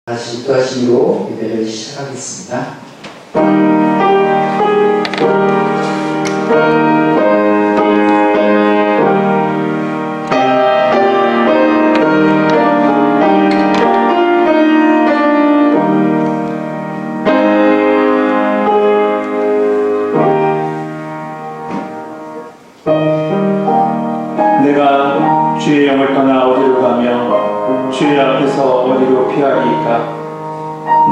다시 기도하시기로 예배를 시작하겠습니다. 내가 주의 영을 떠나 어디로 가며 주의 앞에서 어디로 피하리이까.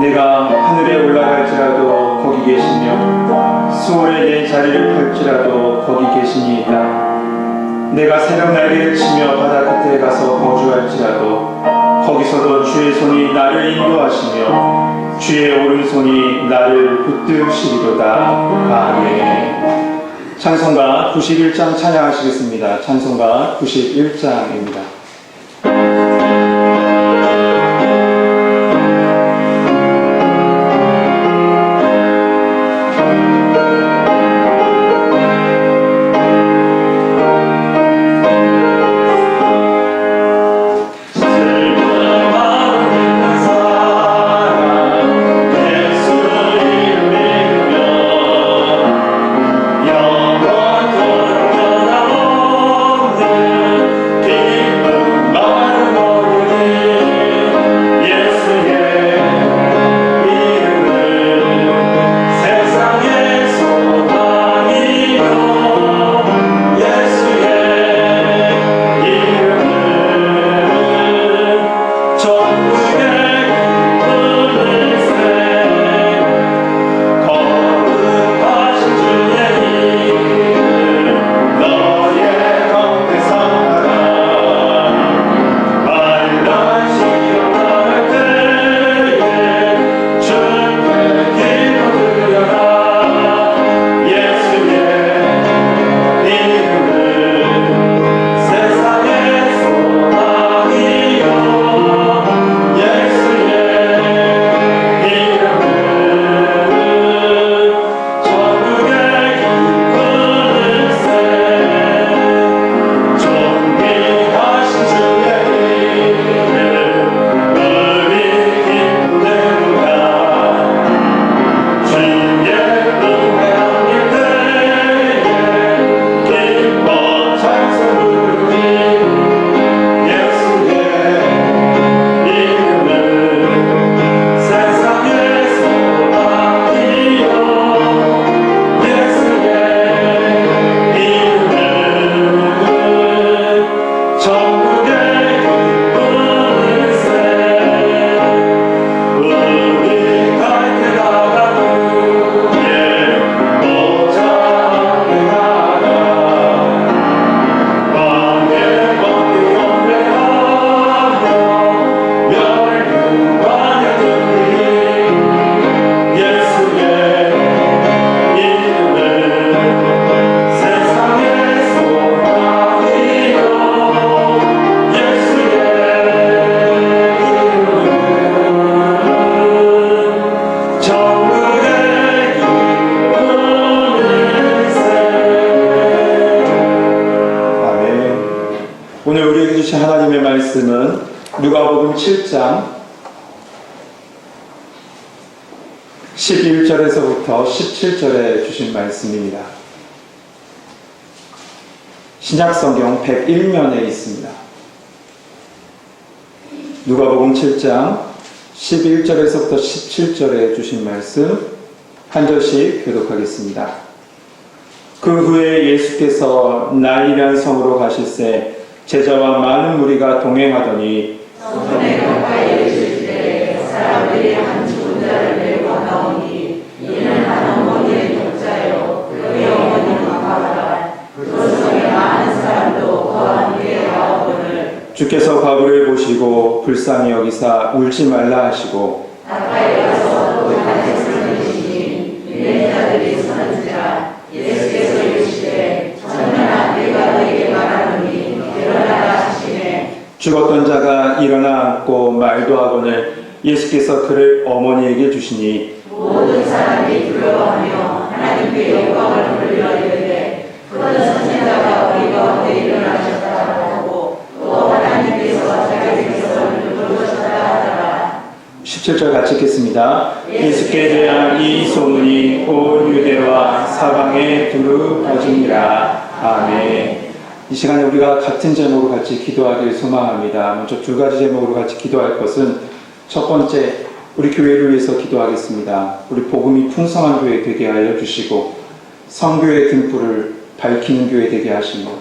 내가 하늘에 올라갈지라도 거기 계시며 수월에 내 자리를 펼지라도 거기 계시니이다. 내가 새벽 날개를 치며 바다 끝에 가서 거주할지라도 거기서도 주의 손이 나를 인도하시며 주의 오른손이 나를 붙드시리로다. 아멘. 찬송가 91장 찬양하시겠습니다. 찬송가 91장입니다. 오늘 우리에게 주신 하나님의 말씀은 누가복음 7장 11절에서부터 17절에 주신 말씀입니다. 신약성경 101면에 있습니다. 누가복음 7장 11절에서부터 17절에 주신 말씀 한 절씩 교독하겠습니다. 그 후에 예수께서 나인이라는 성으로 가실새 제자와 많은 무리가 동행하더니 성전에 가까이 이르실 때 사람들이 한 죽은 자를 메고 나오니 이는 한 어머니의 독자요 그의 어머니는 과부라. 그 성에 많은 사람도 그와 함께 나오거늘 주께서 과부를 보시고 불쌍히 여기사 울지 말라 하시고 가까이 가서 또 다시 쓰시니 믿는 자들이 서는지라. 예수께서 이르시되 청년아 내가 너에게 말하노니 일어나라 하시매 죽었던 자가 일어나 앉고 말도 하거늘 예수께서 그를 어머니에게 주시니 모든 사람이 두려워하며 하나님께 영광을 돌리려 이르되 그런 선지자가 우리 가운데 일어나셨다 하고 또 하나님께서 자기에게서 부르셨다 하더라. 17절 같이 읽겠습니다. 예수께 대한 이 소문이 온 유대와 사방에 두루 퍼지니라. 아멘. 이 시간에 우리가 같은 제목으로 같이 기도하길 소망합니다. 먼저 두 가지 제목으로 같이 기도할 것은, 첫 번째, 우리 교회를 위해서 기도하겠습니다. 우리 복음이 풍성한 교회 되게 하여 주시고 성교의 등불을 밝히는 교회 되게 하시고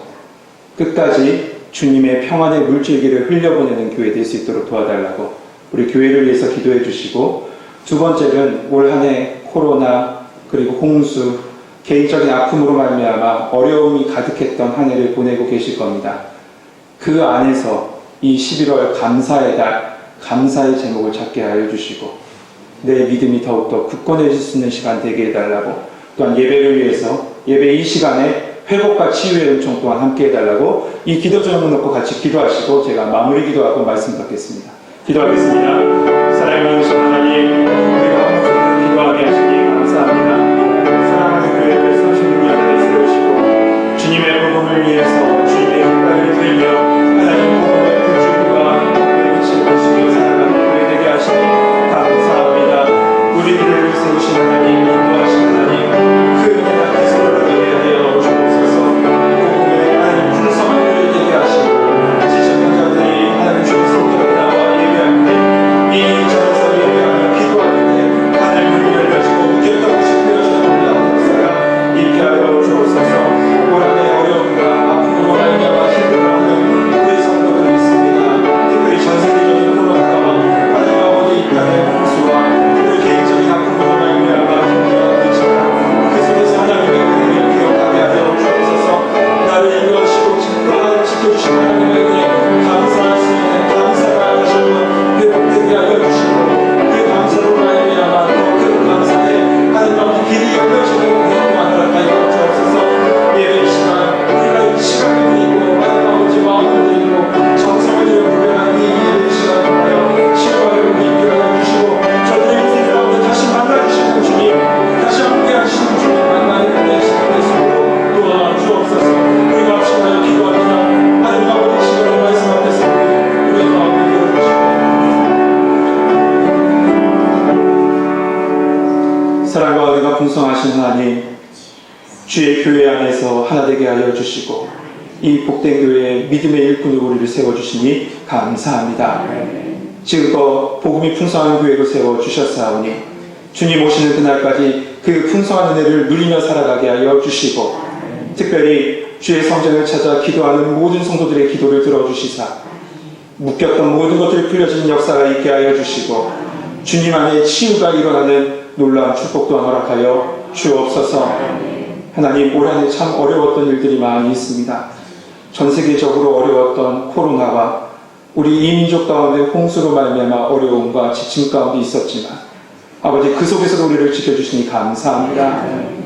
끝까지 주님의 평안의 물줄기를 흘려보내는 교회 될 수 있도록 도와달라고 우리 교회를 위해서 기도해 주시고, 두 번째는 올 한 해 코로나 그리고 홍수, 개인적인 아픔으로 말미암아 어려움이 가득했던 한 해를 보내고 계실 겁니다. 그 안에서 이 11월 감사의 달, 감사의 제목을 찾게 하여 주시고 내 믿음이 더욱더 굳건해질 수 있는 시간 되게 해달라고, 또한 예배를 위해서 예배 이 시간에 회복과 치유의 은총 또한 함께 해달라고 이 기도 제목을 놓고 같이 기도하시고 제가 마무리 기도하고 말씀 받겠습니다. 기도하겠습니다. 사랑하는 하나님, 우리가 함께 기도하게 하시니 감사합니다. 사랑하는 교회를 성신으로 하나님 세우시고 주님의 복음을 위해서 주님의 국가를 들며 하나님 복음의 불주기와 복음의 빛을 비추며 살아가는 교회 되게 하시니 감사합니다. 우리들을 세우신 하나님, 인도하신 하나님, 그 은혜 앞에서 올라가게 하여 주옵소서. 복음의 하나님 풍성한 교회 되게 하시고 지적인 자들이 하나님 주의 성전에 나와 예배할 때, 이 전에서 예배하며 기도할 때 하나님 문이 열려지고 무게가 없이 되어지는 놀라운 역사가 있게 하여 주옵소서. 올 한 해 어려움과 아픔으로 말미암아 힘들어하는 우리 성도들이 있습니다. 특별히 전 세계적인 코로나와 하나님 아버지 이 땅의 홍수와 그리고 개인적인 아픔으로 말미암아 힘들어하고 있지만 그 속에서 하나님의 은혜를 기억하게 하여 주옵소서. 나를 인도하시고 지켜주신 하나님의 은혜 감사할 수 있는 감사가 다시 한번 회복되게 하여 주시고, 그 감사로 말미암아 또 그 감사에 하나님 앞에 길이 열려지는 은혜 또한 허락하여 주옵소서. 예배 시간 우리가 시간을 드리고 하나님 아버지 마음을 드리고 정성을 들여 불려한 이 예배 시간을 하여 치유하여 있게 하여 주시고, 저들의 인생 가운데 다시 만나주시는 주님, 다시 함께 하시는 주님 만나는 은혜 시간 될 수 있도록 도와주옵소서. 우리가 합심하여 기도합니다. 하나님 아버지 시간을 말씀 앞에서 우리의 마음을 열어주시고, 사랑과 은혜가 풍성하신 하나님, 주의 교회 안에서 하나 되게 하여 주시고 이 복된 교회에 믿음의 일꾼으로 우리를 세워주시니 감사합니다. 지금껏 복음이 풍성한 교회로 세워주셨사오니 주님 오시는 그날까지 그 풍성한 은혜를 누리며 살아가게 하여 주시고, 특별히 주의 성전을 찾아 기도하는 모든 성도들의 기도를 들어주시사 묶였던 모든 것들이 풀려지는 역사가 있게 하여 주시고, 주님 안에 치유가 일어나는 놀라운 축복 또한 허락하여 주옵소서. 하나님, 올 한 해 참 어려웠던 일들이 많이 있습니다. 전 세계적으로 어려웠던 코로나와 우리 이민족 가운데 홍수로 말미암아 어려움과 지침 가운데 있었지만 아버지, 그 속에서도 우리를 지켜주시니 감사합니다.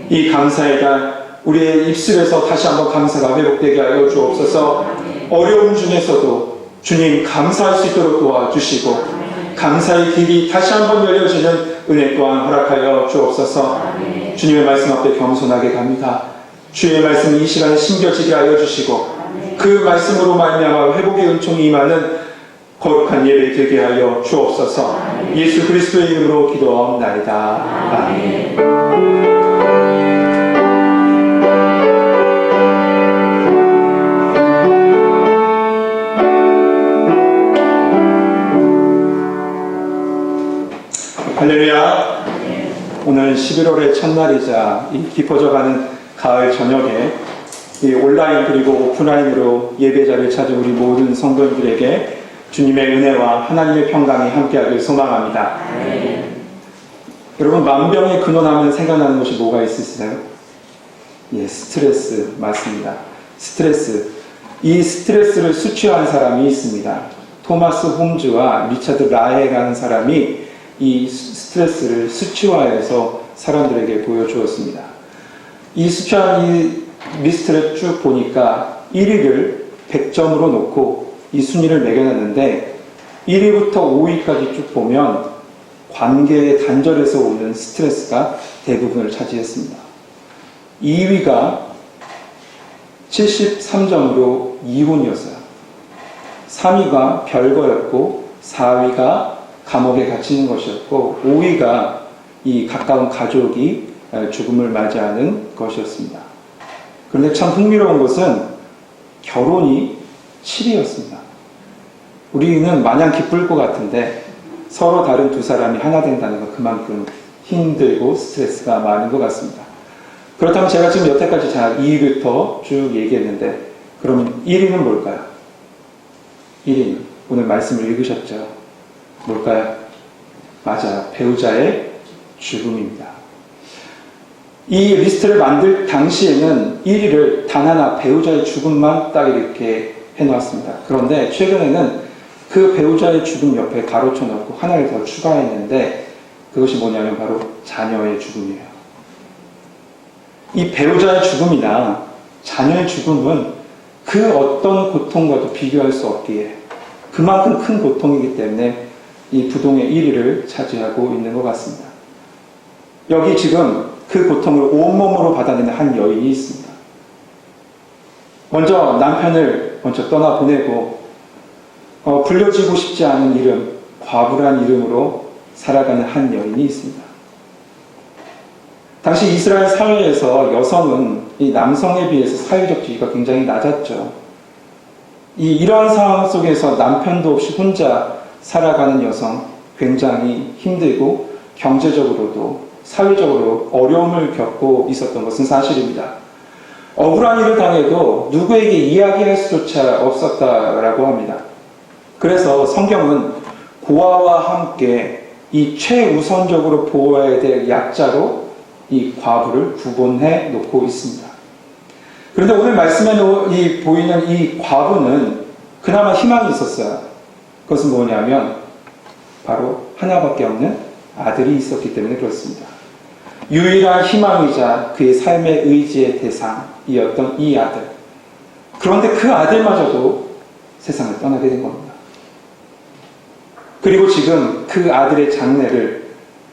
이 감사의 날 우리의 입술에서 다시 한번 감사가 회복되게 하여 주옵소서. 어려움 중에서도 주님 감사할 수 있도록 도와주시고 감사의 길이 다시 한번 열려지는 은혜 또한 허락하여 주옵소서. 주님의 말씀 앞에 겸손하게 갑니다. 주의 말씀 이 시간에 심겨지게 하여 주시고 그 말씀으로 말미암아 회복의 은총이 임하는 거룩한 예배 되게 하여 주옵소서. 예수 그리스도의 이름으로 기도하옵나이다. 아멘. 할렐루야. 오늘 11월의 첫날이자 이 깊어져가는 가을 저녁에 이 온라인 그리고 오프라인으로 예배자를 찾은 우리 모든 성도님들에게 주님의 은혜와 하나님의 평강이 함께하길 소망합니다. 여러분, 만병의 근원하면 생각나는 것이 뭐가 있으세요? 예, 스트레스 맞습니다. 스트레스. 이 스트레스를 수취한 사람이 있습니다. 토마스 홈즈와 리차드 라헤라는 사람이 이 스트레스를 수치화해서 사람들에게 보여주었습니다. 이 수치한 이 리스트를 쭉 보니까 1위를 100점으로 놓고 이 순위를 매겨놨는데 1위부터 5위까지 쭉 보면 관계의 단절에서 오는 스트레스가 대부분을 차지했습니다. 2위가 73점으로 이혼이었어요. 3위가 별거였고 4위가 감옥에 갇히는 것이었고 5위가 이 가까운 가족이 죽음을 맞이하는 것이었습니다. 그런데 참 흥미로운 것은 결혼이 7위였습니다. 우리는 마냥 기쁠 것 같은데 서로 다른 두 사람이 하나 된다는 건 그만큼 힘들고 스트레스가 많은 것 같습니다. 그렇다면 제가 지금 여태까지 잘 2위부터 쭉 얘기했는데 그러면 1위는 뭘까요? 1위는 오늘 말씀을 읽으셨죠? 뭘까요? 맞아요. 배우자의 죽음입니다. 이 리스트를 만들 당시에는 1위를 단 하나 배우자의 죽음만 딱 이렇게 해놓았습니다. 그런데 최근에는 그 배우자의 죽음 옆에 가로쳐 놓고 하나를 더 추가했는데 그것이 뭐냐면 바로 자녀의 죽음이에요. 이 배우자의 죽음이나 자녀의 죽음은 그 어떤 고통과도 비교할 수 없기에 그만큼 큰 고통이기 때문에 이 부동의 1위를 차지하고 있는 것 같습니다. 여기 지금 그 고통을 온몸으로 받아내는 한 여인이 있습니다. 먼저 남편을 먼저 떠나보내고 불려지고 싶지 않은 이름, 과부란 이름으로 살아가는 한 여인이 있습니다. 당시 이스라엘 사회에서 여성은 이 남성에 비해서 사회적 지위가 굉장히 낮았죠. 이러한 상황 속에서 남편도 없이 혼자 살아가는 여성, 굉장히 힘들고 경제적으로도 사회적으로 어려움을 겪고 있었던 것은 사실입니다. 억울한 일을 당해도 누구에게 이야기할 수조차 없었다라고 합니다. 그래서 성경은 고아와 함께 이 최우선적으로 보호해야 될 약자로 이 과부를 구분해 놓고 있습니다. 그런데 오늘 말씀에 보이는 이 과부는 그나마 희망이 있었어요. 그것은 뭐냐면 바로 하나밖에 없는 아들이 있었기 때문에 그렇습니다. 유일한 희망이자 그의 삶의 의지의 대상이었던 이 아들. 그런데 그 아들마저도 세상을 떠나게 된 겁니다. 그리고 지금 그 아들의 장례를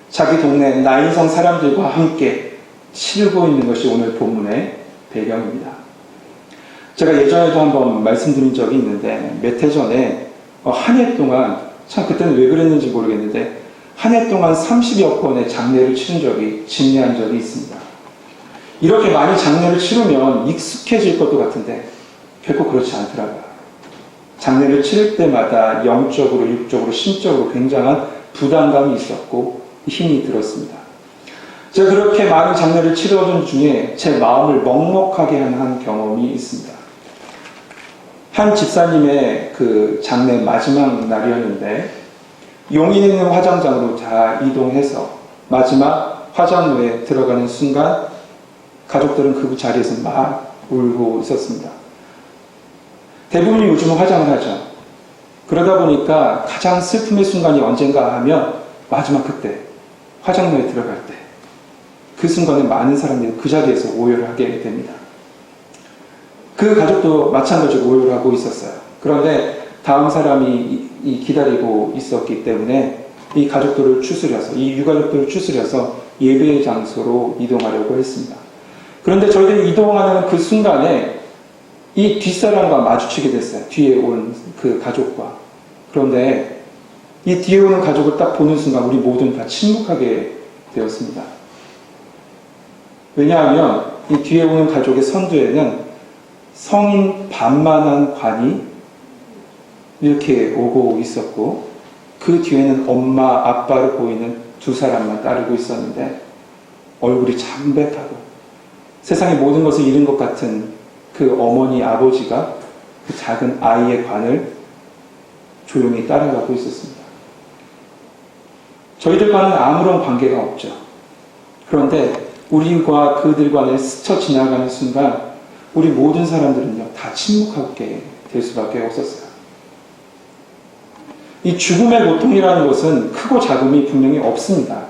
자기 동네 나인성 사람들과 함께 치르고 있는 것이 오늘 본문의 배경입니다. 제가 예전에도 한번 말씀드린 적이 있는데 몇 해 전에 한 해 동안 참 그때는 왜 그랬는지 모르겠는데 한 해 동안 30여 건의 장례를 집례한 적이 있습니다. 이렇게 많이 장례를 치르면 익숙해질 것도 같은데 결코 그렇지 않더라고요. 장례를 치를 때마다 영적으로, 육적으로, 심적으로 굉장한 부담감이 있었고 힘이 들었습니다. 제가 그렇게 많은 장례를 치러본 중에 제 마음을 먹먹하게 하는 한 경험이 있습니다. 한 집사님의 그 장례 마지막 날이었는데 용인 있는 화장장으로 다 이동해서 마지막 화장로에 들어가는 순간 가족들은 그 자리에서 막 울고 있었습니다. 대부분이 요즘은 화장을 하죠. 그러다 보니까 가장 슬픔의 순간이 언젠가 하면 마지막 그때 화장로에 들어갈 때 그 순간에 많은 사람들이 그 자리에서 오열을 하게 됩니다. 그 가족도 마찬가지로 오열을 하고 있었어요. 그런데 다음 사람이 기다리고 있었기 때문에 이 가족들을 추스려서 이 유가족들을 추스려서 예배의 장소로 이동하려고 했습니다. 그런데 저희들이 이동하는 그 순간에 이 뒷사람과 마주치게 됐어요. 뒤에 온 그 가족과. 그런데 이 뒤에 오는 가족을 딱 보는 순간 우리 모두는 다 침묵하게 되었습니다. 왜냐하면 이 뒤에 오는 가족의 선두에는 성인 반만한 관이 이렇게 오고 있었고 그 뒤에는 엄마, 아빠로 보이는 두 사람만 따르고 있었는데 얼굴이 잠백하고 세상의 모든 것을 잃은 것 같은 그 어머니, 아버지가 그 작은 아이의 관을 조용히 따라가고 있었습니다. 저희들과는 아무런 관계가 없죠. 그런데 우리와 그들 간에 스쳐 지나가는 순간 우리 모든 사람들은요 다 침묵하게 될 수밖에 없었어요. 이 죽음의 고통이라는 것은 크고 작음이 분명히 없습니다.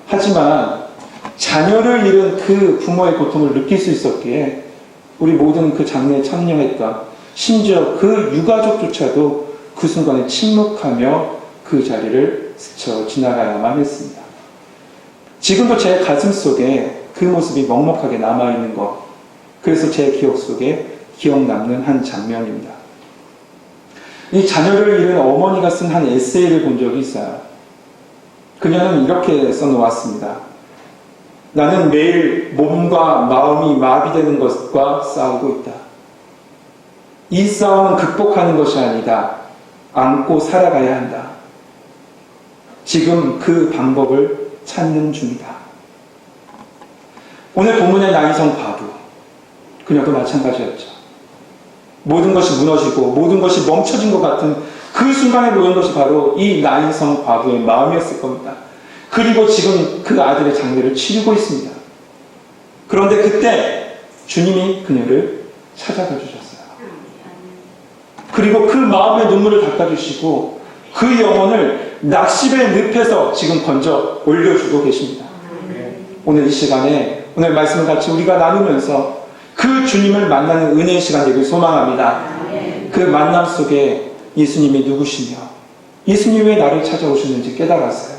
하지만 자녀를 잃은 그 부모의 고통을 느낄 수 있었기에 우리 모든 그 장례에 참여했던 심지어 그 유가족조차도 그 순간에 침묵하며 그 자리를 스쳐 지나가야만 했습니다. 지금도 제 가슴 속에 그 모습이 먹먹하게 남아있는 것, 그래서 제 기억 속에 기억 남는 한 장면입니다. 이 자녀를 잃은 어머니가 쓴 한 에세이를 본 적이 있어요. 그녀는 이렇게 써놓았습니다. 나는 매일 몸과 마음이 마비되는 것과 싸우고 있다. 이 싸움은 극복하는 것이 아니다. 안고 살아가야 한다. 지금 그 방법을 찾는 중이다. 오늘 본문의 나인성 과부, 그녀도 마찬가지였죠. 모든 것이 무너지고 모든 것이 멈춰진 것 같은 그 순간에 놓인 것이 바로 이 나인성 과부의 마음이었을 겁니다. 그리고 지금 그 아들의 장례를 치르고 있습니다. 그런데 그때 주님이 그녀를 찾아가 주셨어요. 그리고 그 마음의 눈물을 닦아주시고 그 영혼을 낙심의 늪에서 지금 건져 올려주고 계십니다. 오늘 이 시간에 오늘 말씀을 같이 우리가 나누면서 그 주님을 만나는 은혜의 시간 되길 소망합니다. 그 만남 속에 예수님이 누구시며 예수님이 왜 나를 찾아오셨는지 깨달았어요.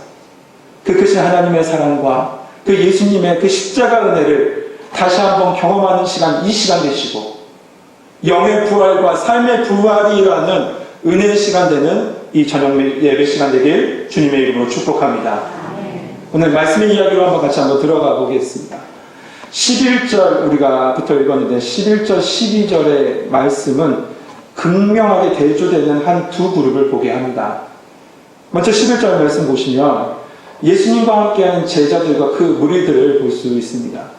그 크신 하나님의 사랑과 그 예수님의 그 십자가 은혜를 다시 한번 경험하는 시간, 이 시간 되시고 영의 부활과 삶의 부활이 일어나는 은혜의 시간 되는 이 저녁 예배 시간 되길 주님의 이름으로 축복합니다. 오늘 말씀의 이야기로 한번 같이 한번 들어가 보겠습니다. 11절 우리가 부터 읽었는데 11절 12절의 말씀은 극명하게 대조되는 한 두 그룹을 보게 합니다. 먼저 11절 말씀 보시면 예수님과 함께하는 제자들과 그 무리들을 볼 수 있습니다.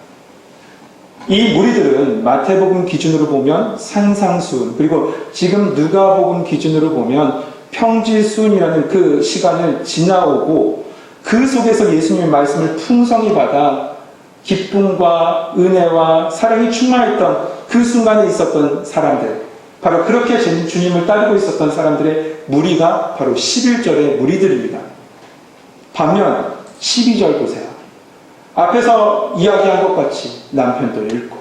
이 무리들은 마태복음 기준으로 보면 산상수훈, 그리고 지금 누가복음 기준으로 보면 평지수훈이라는 그 시간을 지나오고 그 속에서 예수님의 말씀을 풍성히 받아 기쁨과 은혜와 사랑이 충만했던 그 순간에 있었던 사람들, 바로 그렇게 주님을 따르고 있었던 사람들의 무리가 바로 11절의 무리들입니다. 반면 12절 보세요. 앞에서 이야기한 것 같이 남편도 잃고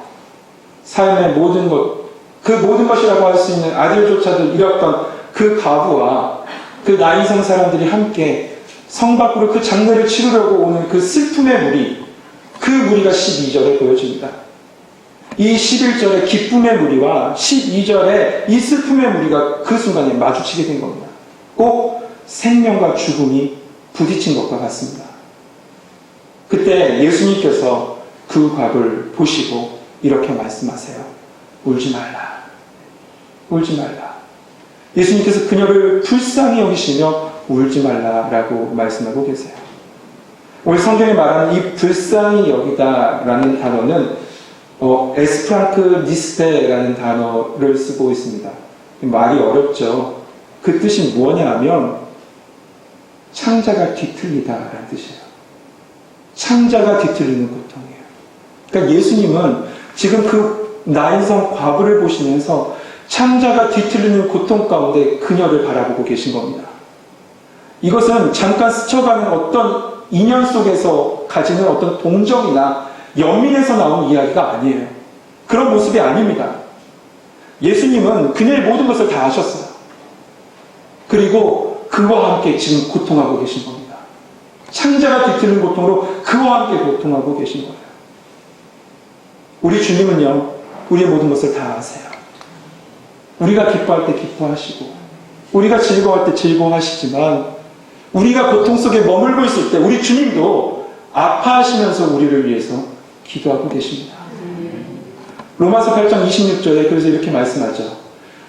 삶의 모든 것, 그 모든 것이라고 할 수 있는 아들조차도 잃었던 그 과부와 그 나인성 사람들이 함께 성 밖으로 그 장례를 치르려고 오는 그 슬픔의 무리, 그 무리가 12절에 보여집니다. 이 11절의 기쁨의 무리와 12절의 이 슬픔의 무리가 그 순간에 마주치게 된 겁니다. 꼭 생명과 죽음이 부딪힌 것과 같습니다. 그때 예수님께서 그 과부를 보시고 이렇게 말씀하세요. 울지 말라. 울지 말라. 예수님께서 그녀를 불쌍히 여기시며 울지 말라라고 말씀하고 계세요. 오늘 성경에 말하는 이 불쌍히 여기다라는 단어는 에스프랑크 니스테라는 단어를 쓰고 있습니다. 말이 어렵죠. 그 뜻이 뭐냐 하면 창자가 뒤틀리다라는 뜻이에요. 창자가 뒤틀리는 고통이에요. 그러니까 예수님은 지금 그 나인성 과부를 보시면서 창자가 뒤틀리는 고통 가운데 그녀를 바라보고 계신 겁니다. 이것은 잠깐 스쳐가는 어떤 인연 속에서 가지는 어떤 동정이나 연민에서 나온 이야기가 아니에요. 그런 모습이 아닙니다. 예수님은 그녀의 모든 것을 다 아셨어요. 그리고 그와 함께 지금 고통하고 계신 겁니다. 창자가 뒤틀린 고통으로 그와 함께 고통하고 계신 거예요. 우리 주님은요, 우리의 모든 것을 다 아세요. 우리가 기뻐할 때 기뻐하시고, 우리가 즐거워할 때 즐거워하시지만, 우리가 고통 속에 머물고 있을 때 우리 주님도 아파하시면서 우리를 위해서 기도하고 계십니다. 로마서 8장 26절에 그래서 이렇게 말씀하죠.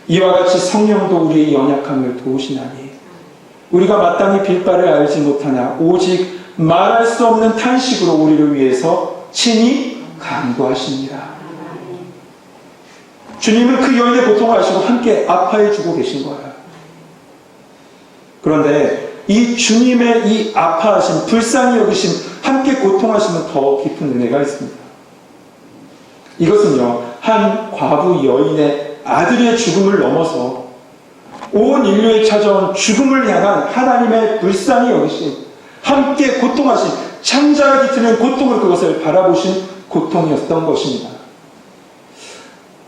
이와 같이 성령도 우리의 연약함을 도우시나니 우리가 마땅히 빌 바를 알지 못하나 오직 말할 수 없는 탄식으로 우리를 위해서 친히 간구하십니다. 주님은 그 여인의 고통을 아시고 함께 아파해 주고 계신 거예요. 그런데 이 주님의 이 아파하심, 불쌍히 여기심, 함께 고통하시면 더 깊은 은혜가 있습니다. 이것은요, 한 과부 여인의 아들의 죽음을 넘어서 온 인류에 찾아온 죽음을 향한 하나님의 불쌍히 여기심, 함께 고통하신 창자가 뒤틀리는 고통으로 그것을 바라보신 고통이었던 것입니다.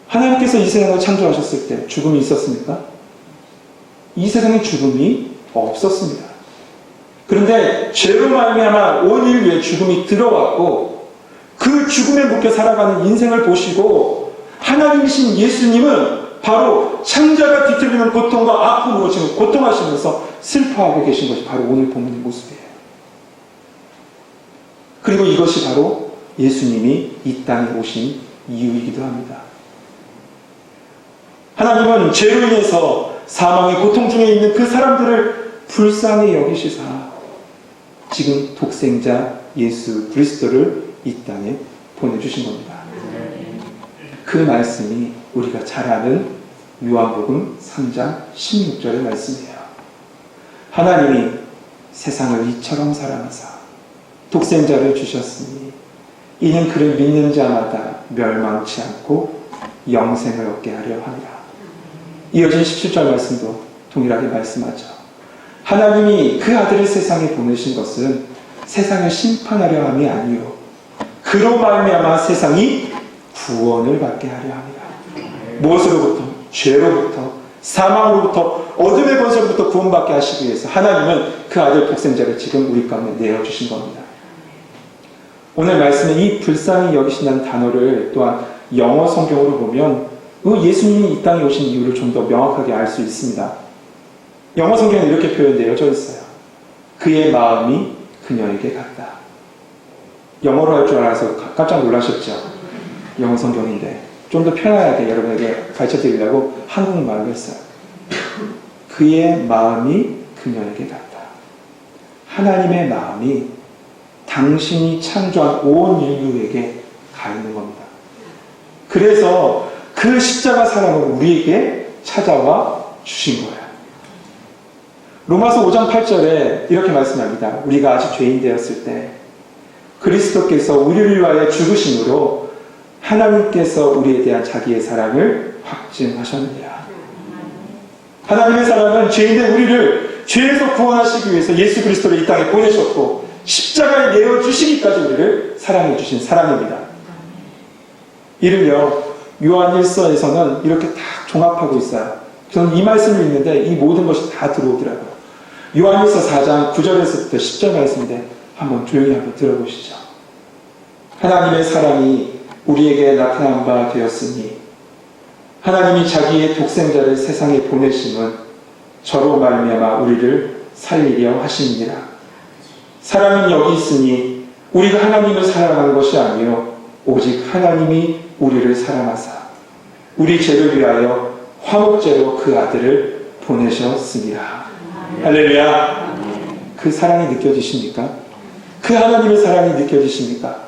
하나님께서 이 세상을 창조하셨을 때 죽음이 있었습니까? 이 세상에 죽음이 없었습니다. 그런데 죄로 말미암아 온 인류에 죽음이 들어왔고 그 죽음에 묶여 살아가는 인생을 보시고 하나님이신 예수님은 바로 창자가 뒤틀리는 고통과 아픔으로 지금 고통하시면서 슬퍼하고 계신 것이 바로 오늘 본문의 모습이에요. 그리고 이것이 바로 예수님이 이 땅에 오신 이유이기도 합니다. 하나님은 죄로 인해서 사망의 고통 중에 있는 그 사람들을 불쌍히 여기시사 지금 독생자 예수 그리스도를 이 땅에 보내주신 겁니다. 그 말씀이 우리가 잘 아는 요한복음 3장 16절의 말씀이에요. 하나님이 세상을 이처럼 사랑하사 독생자를 주셨으니 이는 그를 믿는 자마다 멸망치 않고 영생을 얻게 하려 함이라. 이어진 17절 말씀도 동일하게 말씀하죠. 하나님이 그 아들을 세상에 보내신 것은 세상을 심판하려 함이 아니요 그로 말미암아 세상이 구원을 받게 하려 함이라. 무엇으로부터? 죄로부터, 사망으로부터, 어둠의 권세로부터 구원받게 하시기 위해서 하나님은 그 아들 독생자를 지금 우리 가운데 내어주신 겁니다. 오늘 말씀에 이 불쌍히 여기신다는 단어를 또한 영어 성경으로 보면 예수님이 이 땅에 오신 이유를 좀 더 명확하게 알 수 있습니다. 영어 성경에 이렇게 표현되어져 있어요. 그의 마음이 그녀에게 같다. 영어로 할 줄 알아서 깜짝 놀라셨죠? 영어 성경인데 좀 더 편하게 여러분에게 가르쳐드리려고 한국말로 했어요. 그의 마음이 그녀에게 같다. 하나님의 마음이 당신이 창조한 온 인류에게 가 있는 겁니다. 그래서 그 십자가 사랑을 우리에게 찾아와 주신 거예요. 로마서 5장 8절에 이렇게 말씀합니다. 우리가 아직 죄인 되었을 때 그리스도께서 우리를 위하여 죽으심으로 하나님께서 우리에 대한 자기의 사랑을 확증하셨느니라. 하나님의 사랑은 죄인된 우리를 죄에서 구원하시기 위해서 예수 그리스도를 이 땅에 보내셨고 십자가에 내어주시기까지 우리를 사랑해 주신 사랑입니다. 이를요 요한 1서에서는 이렇게 딱 종합하고 있어요. 저는 이 말씀을 읽는데 이 모든 것이 다 들어오더라고요. 요한 1서 4장 9절에서부터 10절 말씀인데 한번 조용히 한번 들어보시죠. 하나님의 사랑이 우리에게 나타난 바 되었으니 하나님이 자기의 독생자를 세상에 보내심은 저로 말미암아 우리를 살리려 하심이니라. 사랑은 여기 있으니 우리가 하나님을 사랑하는 것이 아니요 오직 하나님이 우리를 사랑하사 우리 죄를 위하여 화목제로 그 아들을 보내셨습니다. 할렐루야. 그 사랑이 느껴지십니까? 그 하나님의 사랑이 느껴지십니까?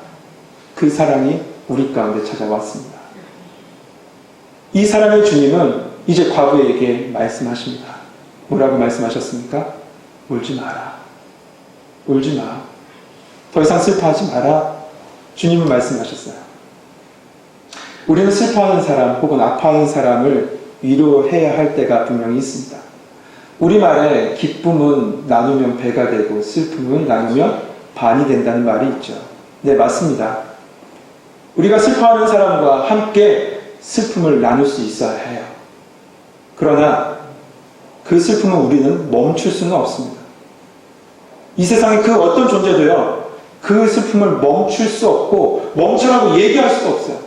그 사랑이 우리 가운데 찾아왔습니다. 이 사랑의 주님은 이제 과부에게 말씀하십니다. 뭐라고 말씀하셨습니까? 울지 마라. 울지 마. 더 이상 슬퍼하지 마라. 주님은 말씀하셨어요. 우리는 슬퍼하는 사람 혹은 아파하는 사람을 위로해야 할 때가 분명히 있습니다. 우리말에 기쁨은 나누면 배가 되고 슬픔은 나누면 반이 된다는 말이 있죠. 네, 맞습니다. 우리가 슬퍼하는 사람과 함께 슬픔을 나눌 수 있어야 해요. 그러나 그 슬픔은 우리는 멈출 수는 없습니다. 이 세상에 그 어떤 존재도요, 그 슬픔을 멈출 수 없고 멈추라고 얘기할 수도 없어요.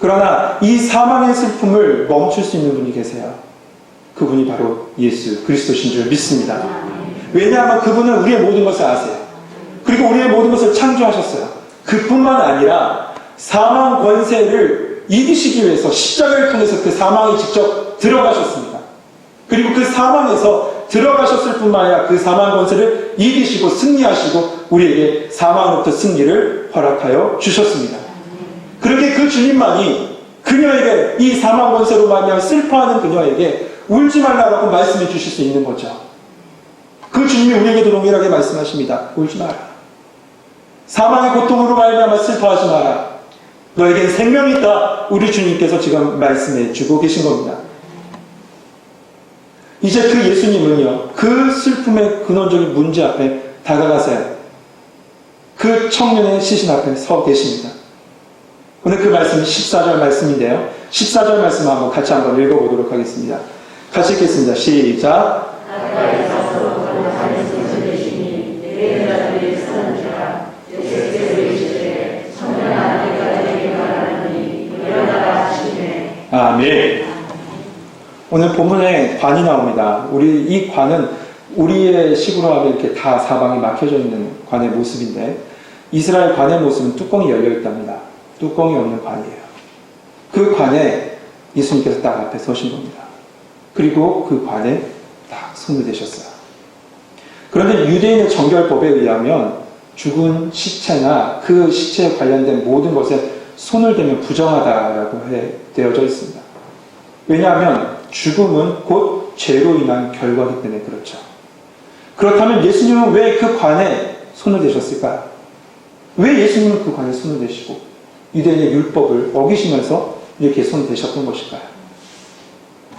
그러나 이 사망의 슬픔을 멈출 수 있는 분이 계세요. 그분이 바로 예수 그리스도신 줄 믿습니다. 왜냐하면 그분은 우리의 모든 것을 아세요. 그리고 우리의 모든 것을 창조하셨어요. 그뿐만 아니라 사망 권세를 이기시기 위해서 십자가를 통해서 그 사망에 직접 들어가셨습니다. 그리고 그 사망에서 들어가셨을 뿐만 아니라 그 사망 권세를 이기시고 승리하시고 우리에게 사망으로부터 승리를 허락하여 주셨습니다. 그렇게 그 주님만이 그녀에게 이 사망 권세로 말미암아 슬퍼하는 그녀에게 울지 말라고 말씀해 주실 수 있는 거죠. 그 주님이 우리에게도 동일하게 말씀하십니다. 울지 마라. 사망의 고통으로 말미암아 슬퍼하지 마라. 너에겐 생명이 있다. 우리 주님께서 지금 말씀해 주고 계신 겁니다. 이제 그 예수님은요, 그 슬픔의 근원적인 문제 앞에 다가가세요. 그 청년의 시신 앞에 서 계십니다. 오늘 그 말씀이 14절 말씀인데요. 14절 말씀 한번 같이 한번 읽어보도록 하겠습니다. 같이 읽겠습니다. 시작. 아멘. 오늘 본문에 관이 나옵니다. 우리 이 관은 우리의 식으로 하면 이렇게 다 사방이 막혀져 있는 관의 모습인데 이스라엘 관의 모습은 뚜껑이 열려 있답니다. 뚜껑이 없는 관이에요. 그 관에 예수님께서 딱 앞에 서신 겁니다. 그리고 그 관에 딱 손을 대셨어요. 그런데 유대인의 정결법에 의하면 죽은 시체나 그 시체에 관련된 모든 것에 손을 대면 부정하다라고 되어져 있습니다. 왜냐하면 죽음은 곧 죄로 인한 결과이기 때문에 그렇죠. 그렇다면 예수님은 왜 그 관에 손을 대셨을까요? 왜 예수님은 그 관에 손을 대시고 유대인의 율법을 어기시면서 이렇게 손을 대셨던 것일까요?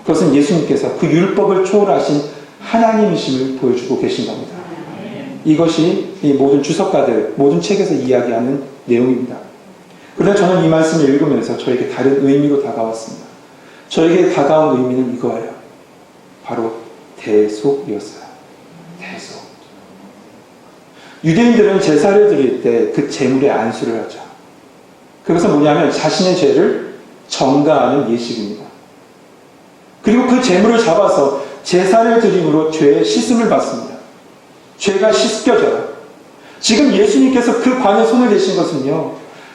그것은 예수님께서 그 율법을 초월하신 하나님이심을 보여주고 계신 겁니다. 이것이 이 모든 주석가들, 모든 책에서 이야기하는 내용입니다. 그런데 저는 이 말씀을 읽으면서 저에게 다른 의미로 다가왔습니다. 저에게 다가온 의미는 이거예요. 바로 대속이었어요. 대속. 유대인들은 제사를 드릴 때 그 제물에 안수를 하죠. 그것은 뭐냐면 자신의 죄를 전가하는 예식입니다. 그리고 그 제물을 잡아서 제사를 드림으로 죄의 씻음을 받습니다. 죄가 씻겨져요. 지금 예수님께서 그 관에 손을 대신 것은요,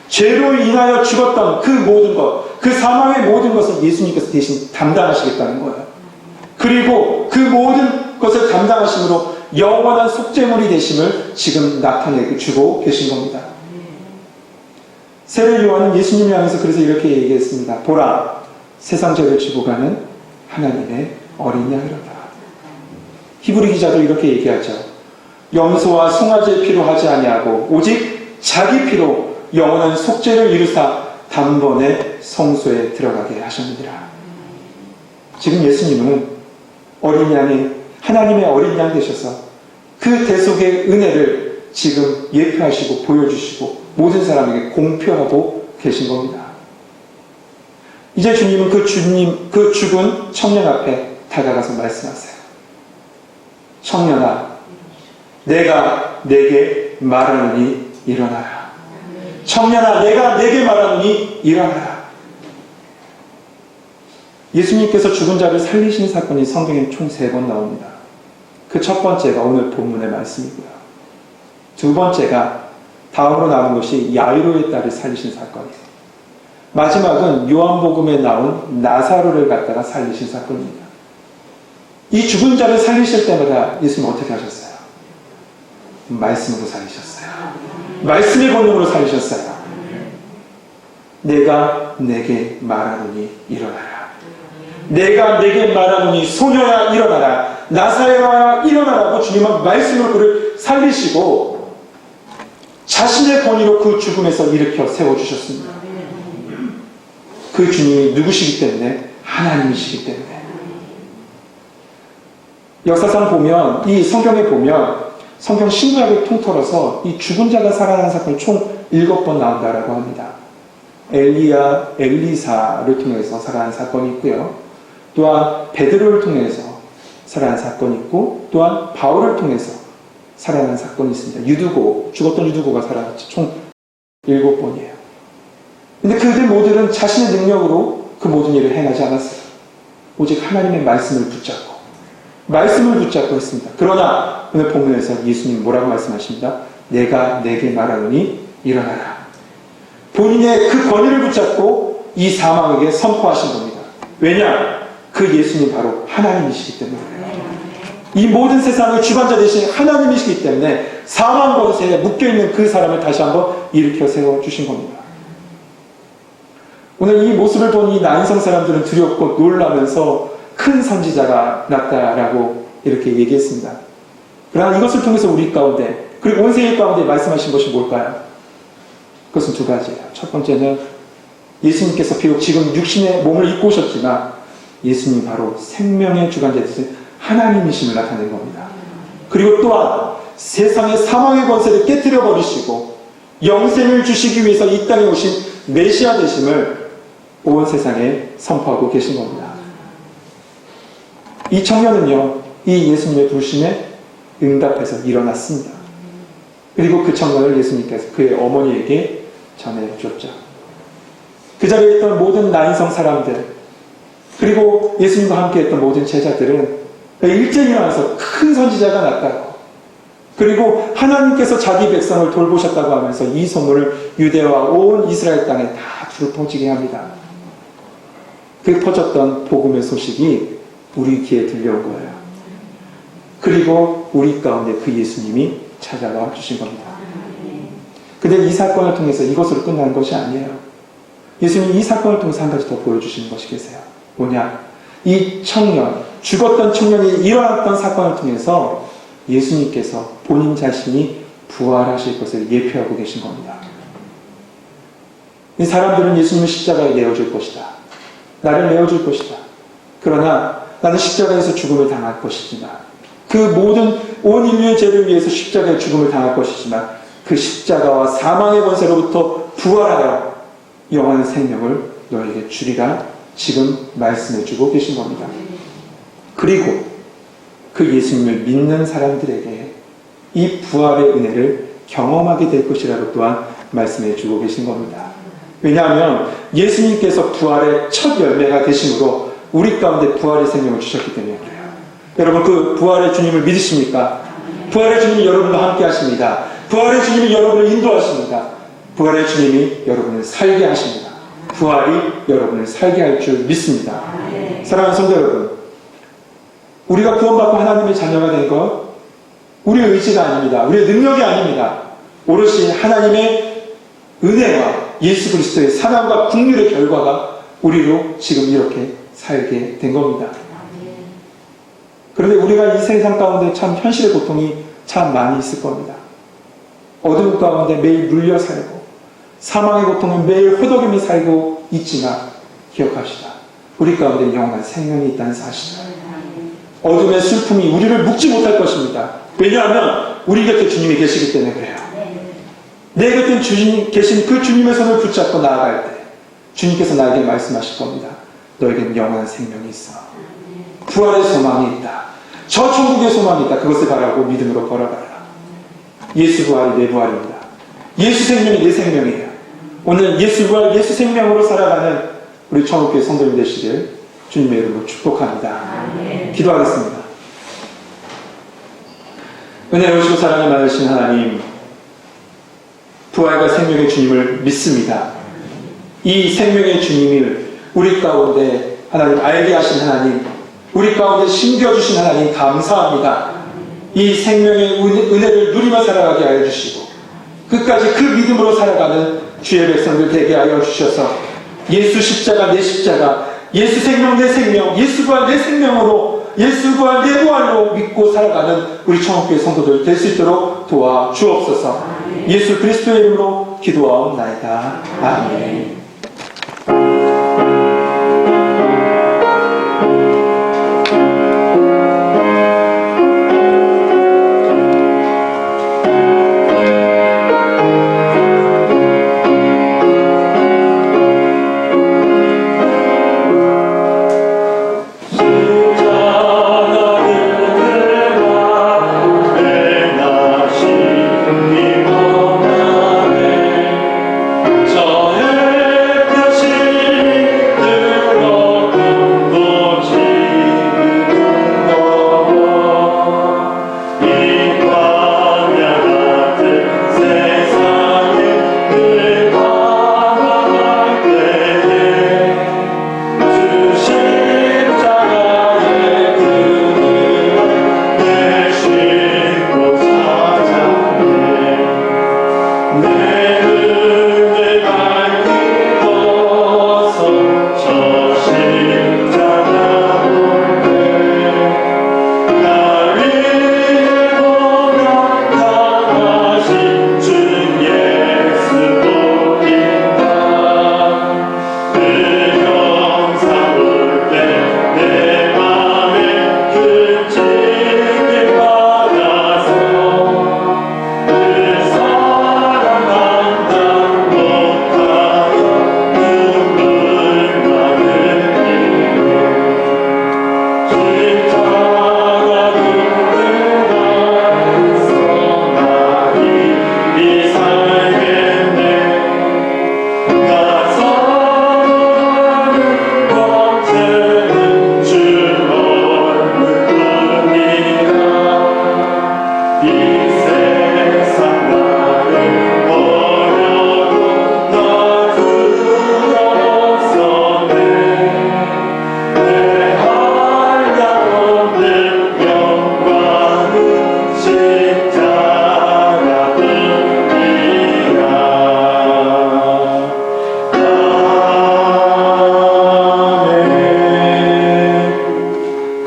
죄로 인하여 죽었던 그 모든 것, 그 사망의 모든 것을 예수님께서 대신 담당하시겠다는 거예요. 그리고 그 모든 것을 담당하심으로 영원한 속죄물이 되심을 지금 나타내고 주고 계신 겁니다. 세례 요한은 예수님을 향해서 그래서 이렇게 얘기했습니다. 보라, 세상 죄를 지고 가는 하나님의 어린 양이로다. 히브리 기자도 이렇게 얘기하죠. 염소와 송아지의 피로 하지 아니하고 오직 자기 피로 영원한 속죄를 이루사 단번에 성소에 들어가게 하셨느니라. 지금 예수님은 어린 양이 하나님의 어린 양 되셔서 그 대속의 은혜를 지금 예표하시고 보여주시고 모든 사람에게 공표하고 계신 겁니다. 이제 주님은 그 죽은 청년 앞에 다가가서 말씀하세요. 청년아, 내가 내게 말하노니 일어나라. 청년아, 내가 내게 말하노니 일어나라. 예수님께서 죽은 자를 살리신 사건이 성경에 총 3번 나옵니다. 그 첫 번째가 오늘 본문의 말씀이고요. 두 번째가 다음으로 나온 것이 야이로의 딸을 살리신 사건이에요. 마지막은 요한복음에 나온 나사로를 갖다가 살리신 사건입니다. 이 죽은 자를 살리실 때마다 예수님 어떻게 하셨어요? 말씀으로 살리셨어요. 말씀의 권능으로 살리셨어요. 내가 내게 말하노니 일어나라. 내가 내게 말하노니 소녀야 일어나라. 나사로야 일어나라고 주님은 말씀으로 그를 살리시고 자신의 권위로 그 죽음에서 일으켜 세워주셨습니다. 그 주님이 누구시기 때문에? 하나님이시기 때문에. 역사상 보면, 이 성경에 보면 성경 신구약을 통틀어서 이 죽은 자가 살아난 사건이 총 7번 나온다라고 합니다. 엘리야, 엘리사를 통해서 살아난 사건이 있고요. 또한 베드로를 통해서 살아난 사건이 있고, 또한 바울을 통해서 살아난 사건이 있습니다. 유두고, 죽었던 유두고가 살아났죠. 총 7번이에요. 근데 그들 모두는 자신의 능력으로 그 모든 일을 행하지 않았어요. 오직 하나님의 말씀을 붙잡고 했습니다. 그러나 오늘 본문에서 예수님 뭐라고 말씀하십니다. 내가 내게 말하노니 일어나라. 본인의 그 권위를 붙잡고 이 사망에게 선포하신 겁니다. 왜냐? 그 예수님 바로 하나님이시기 때문에 그래요. 이 모든 세상의 주관자 되신 하나님이시기 때문에 사망 권세에 묶여있는 그 사람을 다시 한번 일으켜 세워주신 겁니다. 오늘 이 모습을 본 이 난성 사람들은 두렵고 놀라면서 큰 선지자가 났다라고 이렇게 얘기했습니다. 그러나 이것을 통해서 우리 가운데 그리고 온 세계 가운데 말씀하신 것이 뭘까요? 그것은 2가지예요. 첫 번째는 예수님께서 비록 지금 육신의 몸을 입고 오셨지만 예수님 바로 생명의 주관자 되신 하나님이심을 나타낸 겁니다. 그리고 또한 세상의 사망의 권세를 깨뜨려 버리시고 영생을 주시기 위해서 이 땅에 오신 메시아 되심을 온 세상에 선포하고 계신 겁니다. 이 청년은요, 이 예수님의 부르심에 응답해서 일어났습니다. 그리고 그 청년을 예수님께서 그의 어머니에게 전해줬죠. 그 자리에 있던 모든 나인성 사람들, 그리고 예수님과 함께 했던 모든 제자들은 일제히 일어나서 큰 선지자가 났다고, 그리고 하나님께서 자기 백성을 돌보셨다고 하면서 이 소문을 유대와 온 이스라엘 땅에 다 두루 퍼지게 합니다. 그 퍼졌던 복음의 소식이 우리 귀에 들려온 거예요. 그리고 우리 가운데 그 예수님이 찾아와 주신 겁니다. 근데 이 사건을 통해서 이것으로 끝난 것이 아니에요. 예수님이 이 사건을 통해서 한 가지 더 보여주시는 것이 계세요. 뭐냐? 이 청년, 죽었던 청년이 일어났던 사건을 통해서 예수님께서 본인 자신이 부활하실 것을 예표하고 계신 겁니다. 이 사람들은 예수님을 십자가에 내어줄 것이다. 나를 내어줄 것이다. 그러나 나는 십자가에서 죽음을 당할 것이지만, 그 모든 온 인류의 죄를 위해서 십자가에 죽음을 당할 것이지만, 그 십자가와 사망의 권세로부터 부활하여 영원한 생명을 너에게 주리라 지금 말씀해주고 계신 겁니다. 그리고 그 예수님을 믿는 사람들에게 이 부활의 은혜를 경험하게 될 것이라고 또한 말씀해주고 계신 겁니다. 왜냐하면 예수님께서 부활의 첫 열매가 되심으로 우리 가운데 부활의 생명을 주셨기 때문에 그래요. 여러분, 그 부활의 주님을 믿으십니까? 부활의 주님이 여러분과 함께 하십니다. 부활의 주님이 여러분을 인도하십니다. 부활의 주님이 여러분을 살게 하십니다. 부활이 여러분을 살게 할 줄 믿습니다. 사랑하는 성도 여러분, 우리가 구원받고 하나님의 자녀가 된 것, 우리의 의지가 아닙니다. 우리의 능력이 아닙니다. 오롯이 하나님의 은혜와 예수 그리스도의 사랑과 긍휼의 결과가 우리로 지금 이렇게 살게 된 겁니다. 그런데 우리가 이 세상 가운데 참 현실의 고통이 참 많이 있을 겁니다. 어둠 가운데 매일 물려 살고, 사망의 고통은 매일 허덕이며 살고 있지만 기억합시다. 우리 가운데 영원한 생명이 있다는 사실을. 어둠의 슬픔이 우리를 묶지 못할 것입니다. 왜냐하면 우리 곁에 주님이 계시기 때문에 그래요. 내 곁에 주님 계신 그 주님의 손을 붙잡고 나아갈 때 주님께서 나에게 말씀하실 겁니다. 너에게는 영원한 생명이 있어. 부활의 소망이 있다. 저 천국의 소망이 있다. 그것을 바라고 믿음으로 걸어가라. 예수 부활이 내 부활입니다. 예수 생명이 내 생명이에요. 오늘 예수 부활, 예수 생명으로 살아가는 우리 천국교회 성도님 되시길 주님의 이름으로 축복합니다. 기도하겠습니다. 은혜로우시고 사랑이 많으신 하나님, 부활과 생명의 주님을 믿습니다. 이 생명의 주님을 우리 가운데 하나님 알게 하신 하나님, 우리 가운데 심겨주신 하나님 감사합니다. 이 생명의 은혜를 누리며 살아가게 하여 주시고 끝까지 그 믿음으로 살아가는 주의 백성들 되게 하여 주셔서 예수 십자가 내 십자가, 예수 생명 내 생명, 예수 부활 내 생명으로, 예수 부활 내 부활로 믿고 살아가는 우리 천국교회 성도들 될 수 있도록 도와 주옵소서. 예수 그리스도의 이름으로 기도하옵나이다. 아멘.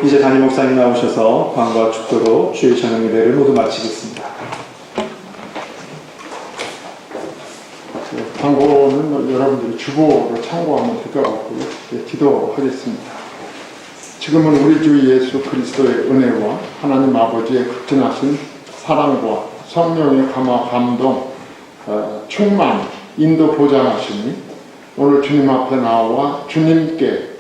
이제 담임 목사님 나오셔서 광과 축도로 주의 저녁 예배를 모두 마치겠습니다. 광고는 여러분들이 주보로 참고하면 될 것 같고요. 기도하겠습니다. 지금은 우리 주 예수 그리스도의 은혜와 하나님 아버지의 극진하신 사랑과 성령의 감화 감동, 충만, 인도 보장하시니 오늘 주님 앞에 나와 주님께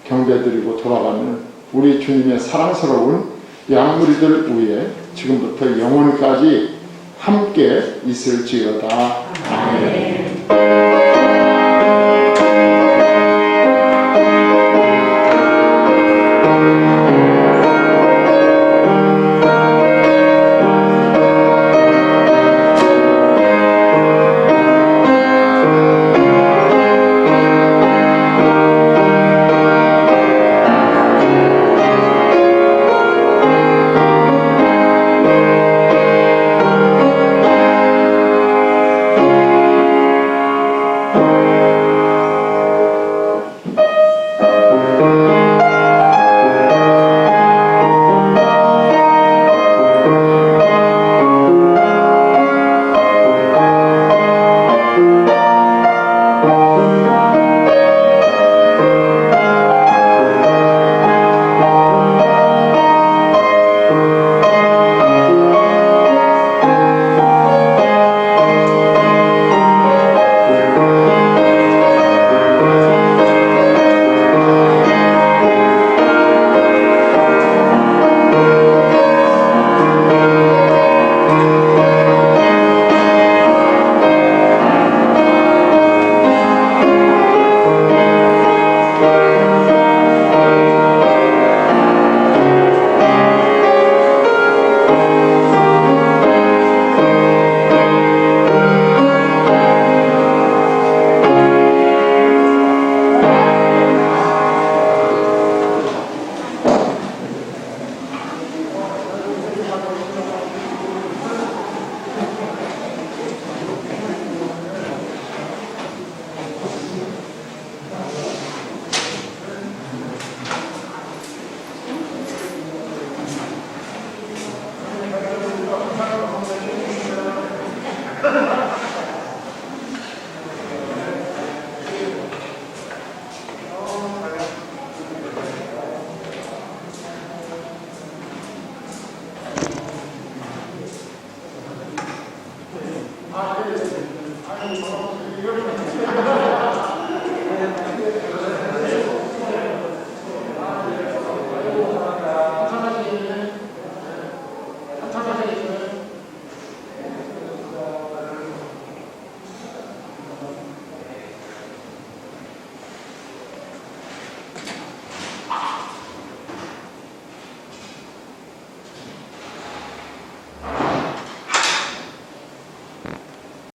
경배드리고 돌아가는 우리 주님의 사랑스러운 양무리들 위에 지금부터 영원까지 함께 있을지어다. 아멘.